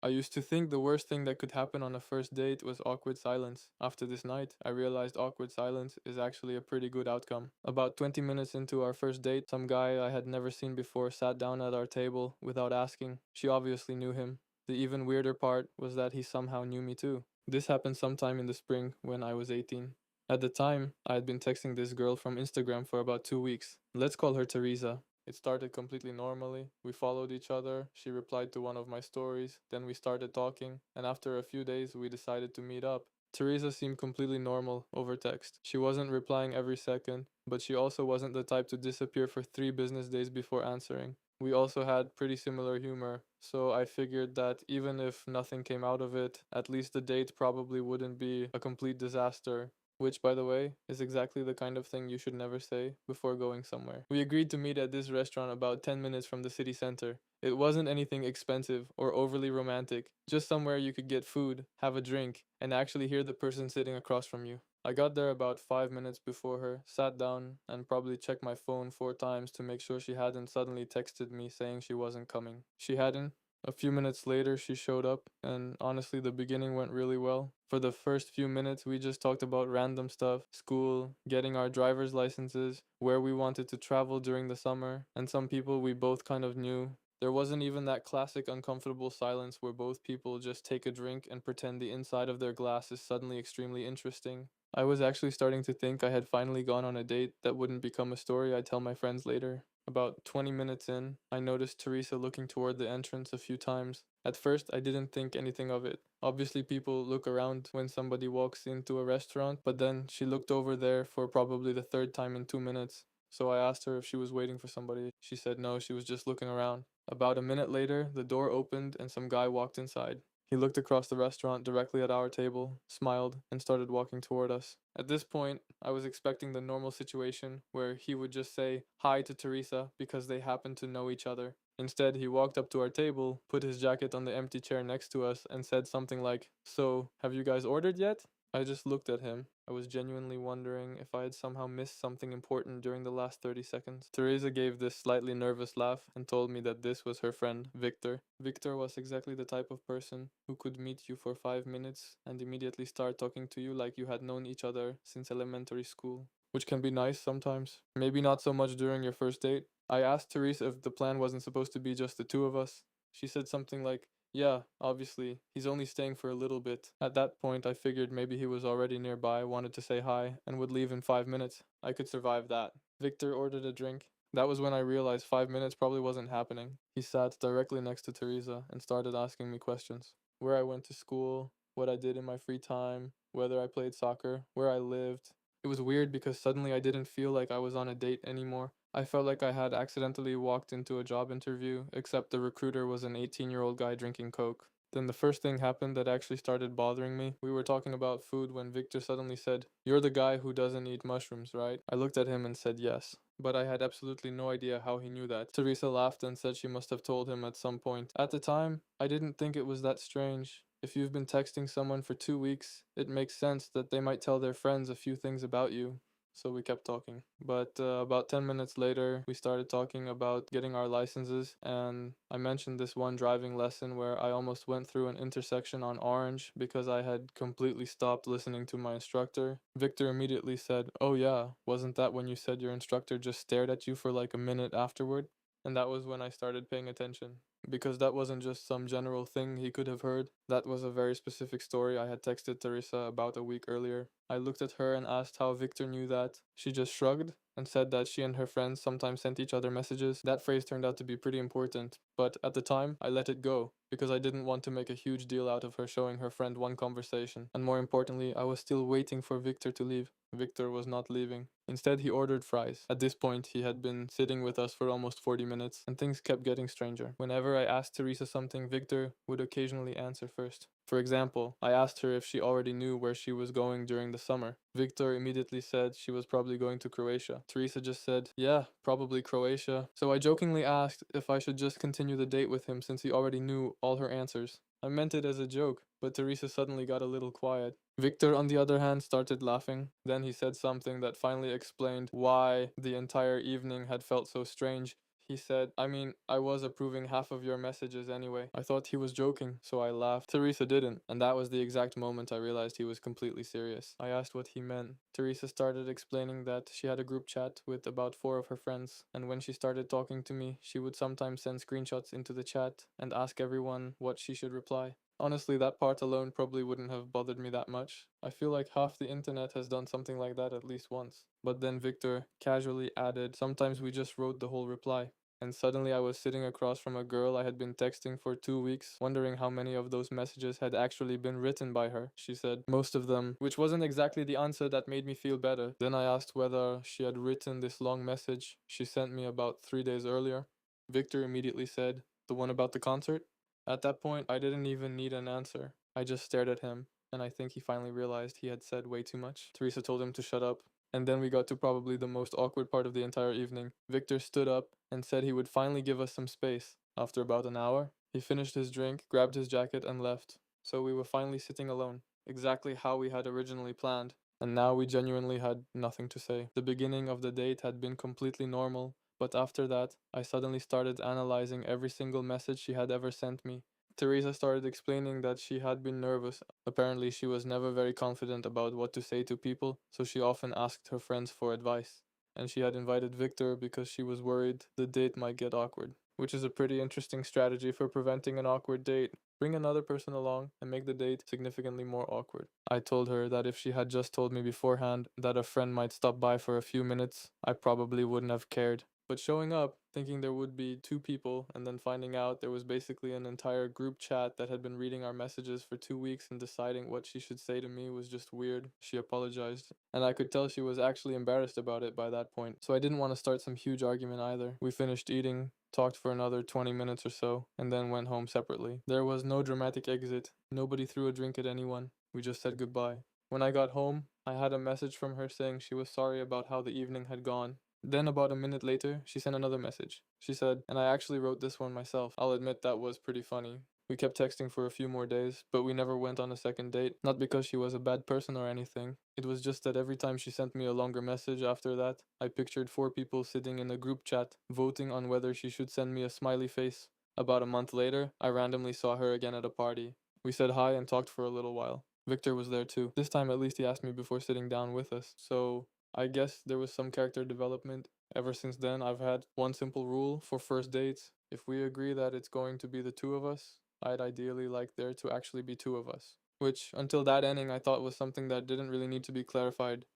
I used to think the worst thing that could happen on a first date was awkward silence. After this night, I realized awkward silence is actually a pretty good outcome. About 20 minutes into our first date, some guy I had never seen before sat down at our table without asking. She obviously knew him. The even weirder part was that he somehow knew me too. This happened sometime in the spring when I was 18. At the time, I had been texting this girl from Instagram for about 2 weeks. Let's call her Teresa. It started completely normally. We followed each other. She replied to one of my stories. Then we started talking. And after a few days, we decided to meet up. Teresa seemed completely normal over text. She wasn't replying every second, but she also wasn't the type to disappear for 3 business days before answering. We also had pretty similar humor, so I figured that even if nothing came out of it, at least the date probably wouldn't be a complete disaster. Which, by the way, is exactly the kind of thing you should never say before going somewhere. We agreed to meet at this restaurant about 10 minutes from the city center. It wasn't anything expensive or overly romantic, just somewhere you could get food, have a drink, and actually hear the person sitting across from you. I got there about 5 minutes before her, sat down, and probably checked my phone 4 times to make sure she hadn't suddenly texted me saying she wasn't coming. She hadn't. A few minutes later, she showed up, and honestly, the beginning went really well. For the first few minutes, we just talked about random stuff school, getting our driver's licenses, where we wanted to travel during the summer, and some people we both kind of knew. There wasn't even that classic uncomfortable silence where both people just take a drink and pretend the inside of their glass is suddenly extremely interesting. I was actually starting to think I had finally gone on a date that wouldn't become a story I'd tell my friends later. About 20 minutes in, I noticed Teresa looking toward the entrance a few times. At first, I didn't think anything of it. Obviously, people look around when somebody walks into a restaurant, but then she looked over there for probably the third time in 2 minutes. So I asked her if she was waiting for somebody. She said no, she was just looking around. About a minute later, the door opened and some guy walked inside. He looked across the restaurant directly at our table, smiled, and started walking toward us. At this point, I was expecting the normal situation where he would just say hi to Teresa because they happened to know each other. Instead, he walked up to our table, put his jacket on the empty chair next to us, and said something like, "So, have you guys ordered yet?" I just looked at him. I was genuinely wondering if I had somehow missed something important during the last 30 seconds. Teresa gave this slightly nervous laugh and told me that this was her friend, Victor. Victor was exactly the type of person who could meet you for 5 minutes and immediately start talking to you like you had known each other since elementary school. Which can be nice sometimes. Maybe not so much during your first date. I asked Teresa if the plan wasn't supposed to be just the two of us. She said something like, yeah, obviously, he's only staying for a little bit. At that point, I figured maybe he was already nearby, wanted to say hi, and would leave in 5 minutes. I could survive that. Victor ordered a drink. That was when I realized 5 minutes probably wasn't happening. He sat directly next to Teresa and started asking me questions. Where I went to school, what I did in my free time, whether I played soccer, where I lived. It was weird because suddenly I didn't feel like I was on a date anymore. I felt like I had accidentally walked into a job interview, except the recruiter was an 18-year-old guy drinking Coke. Then the first thing happened that actually started bothering me. We were talking about food when Victor suddenly said, "You're the guy who doesn't eat mushrooms, right?" I looked at him and said yes, but I had absolutely no idea how he knew that. Teresa laughed and said she must have told him at some point. At the time, I didn't think it was that strange. If you've been texting someone for 2 weeks, it makes sense that they might tell their friends a few things about you. So we kept talking. But about 10 minutes later, we started talking about getting our licenses. And I mentioned this one driving lesson where I almost went through an intersection on orange because I had completely stopped listening to my instructor. Victor immediately said, "Oh, yeah, wasn't that when you said your instructor just stared at you for like a minute afterward?" And that was when I started paying attention. Because that wasn't just some general thing he could have heard. That was a very specific story I had texted Teresa about a week earlier. I looked at her and asked how Victor knew that. She just shrugged and said that she and her friends sometimes sent each other messages. That phrase turned out to be pretty important, but at the time, I let it go because I didn't want to make a huge deal out of her showing her friend one conversation. And more importantly, I was still waiting for Victor to leave. Victor was not leaving. Instead, he ordered fries. At this point, he had been sitting with us for almost 40 minutes, and things kept getting stranger. Whenever I asked Teresa something, Victor would occasionally answer first. For example, I asked her if she already knew where she was going during the summer. Victor immediately said she was probably going to Croatia. Teresa just said, "Yeah, probably Croatia." So I jokingly asked if I should just continue the date with him since he already knew all her answers. I meant it as a joke, but Teresa suddenly got a little quiet. Victor, on the other hand, started laughing. Then he said something that finally explained why the entire evening had felt so strange. He said, I mean, I was approving half of your messages anyway. I thought he was joking, so I laughed. Teresa didn't, and that was the exact moment I realized he was completely serious. I asked what he meant. Teresa started explaining that she had a group chat with about 4 of her friends, and when she started talking to me, she would sometimes send screenshots into the chat and ask everyone what she should reply. Honestly, that part alone probably wouldn't have bothered me that much. I feel like half the internet has done something like that at least once. But then Victor casually added, sometimes we just wrote the whole reply. And suddenly I was sitting across from a girl I had been texting for 2 weeks, wondering how many of those messages had actually been written by her. She said, most of them, which wasn't exactly the answer that made me feel better. Then I asked whether she had written this long message she sent me about 3 days earlier. Victor immediately said, the one about the concert? At that point, I didn't even need an answer. I just stared at him, and I think he finally realized he had said way too much. Teresa told him to shut up, and then we got to probably the most awkward part of the entire evening. Victor stood up and said he would finally give us some space. After about an hour, he finished his drink, grabbed his jacket, and left. So we were finally sitting alone, exactly how we had originally planned. And now we genuinely had nothing to say. The beginning of the date had been completely normal, but after that, I suddenly started analyzing every single message she had ever sent me. Teresa started explaining that she had been nervous. Apparently, she was never very confident about what to say to people, so she often asked her friends for advice. And she had invited Victor because she was worried the date might get awkward, which is a pretty interesting strategy for preventing an awkward date. Bring another person along and make the date significantly more awkward. I told her that if she had just told me beforehand that a friend might stop by for a few minutes, I probably wouldn't have cared. But showing up, thinking there would be 2 people, and then finding out there was basically an entire group chat that had been reading our messages for 2 weeks and deciding what she should say to me was just weird. She apologized, and I could tell she was actually embarrassed about it by that point. So I didn't want to start some huge argument either. We finished eating, talked for another 20 minutes or so, and then went home separately. There was no dramatic exit. Nobody threw a drink at anyone. We just said goodbye. When I got home, I had a message from her saying she was sorry about how the evening had gone. Then, about a minute later, she sent another message. She said, and I actually wrote this one myself. I'll admit that was pretty funny. We kept texting for a few more days, but we never went on a second date. Not because she was a bad person or anything. It was just that every time she sent me a longer message after that, I pictured 4 people sitting in a group chat, voting on whether she should send me a smiley face. About a month later, I randomly saw her again at a party. We said hi and talked for a little while. Victor was there too. This time at least he asked me before sitting down with us. So I guess there was some character development. Ever since then, I've had one simple rule for first dates. If we agree that it's going to be the two of us, I'd ideally like there to actually be two of us. Which, until that ending, I thought was something that didn't really need to be clarified.